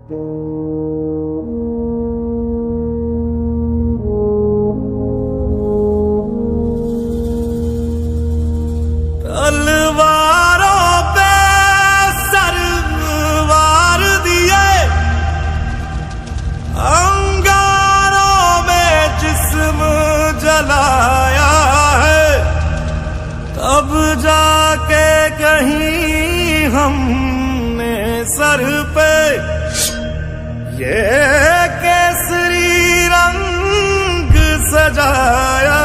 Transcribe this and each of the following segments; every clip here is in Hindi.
तलवारों पे सरवार दिए, अंगारों में जिस्म जलाया है, तब जाके कहीं हमने सर पे ये केसरी रंग सजाया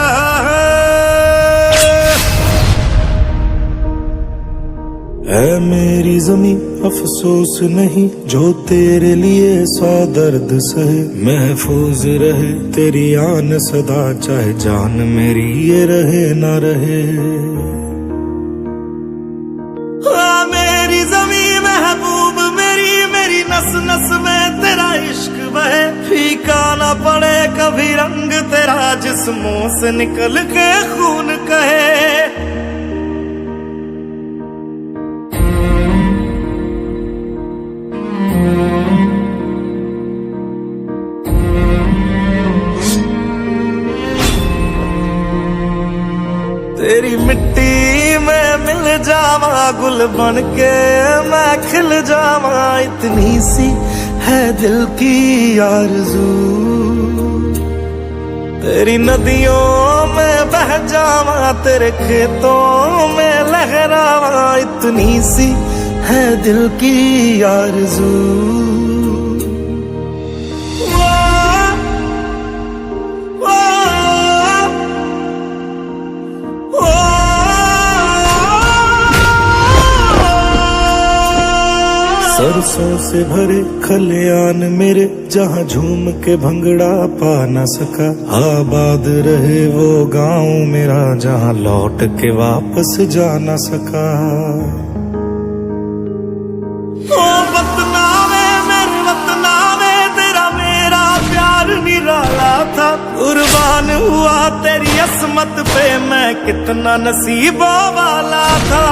है मेरी ज़मीं अफसोस नहीं जो तेरे लिए 100 दर्द सहे, महफूज रहे तेरी आन सदा चाहे जान मेरी ये रहे ना रहे। मेरी ज़मीं महबूब मेरी, मेरी नस नस में तेरा इश्क बहे, फीका ना पड़े कभी रंग तेरा जिस्मों से निकल के खून कहे। तेरी मिट्टी में मिल जावा गुल बन के मैं खिल जावा, इतनी सी है दिल की आरज़ू। तेरी नदियों में बह जावा तेरे खेतों में लहरावा, इतनी सी है दिल की आरज़ू। सरसों से भरे खलियान मेरे जहाँ झूम के भंगड़ा पा न सका, आबाद रहे वो गांव मेरा जहाँ लौट के वापस जा न सका। ओ वतना में मेरे वतना में तेरा मेरा प्यार निराला था, कुर्बान हुआ तेरी असमत पे मैं कितना नसीबों वाला था।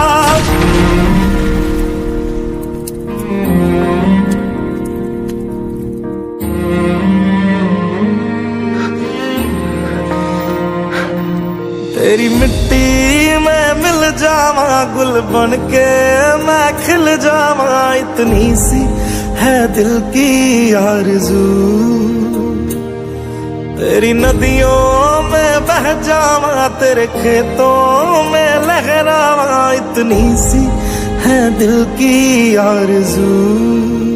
तेरी मिट्टी में मिल जावा गुल बन के मैं खिल जावा, इतनी सी है दिल की आरज़ू। तेरी नदियों में बह जावा तेरे खेतों में लहरावा, इतनी सी है दिल की आरज़ू।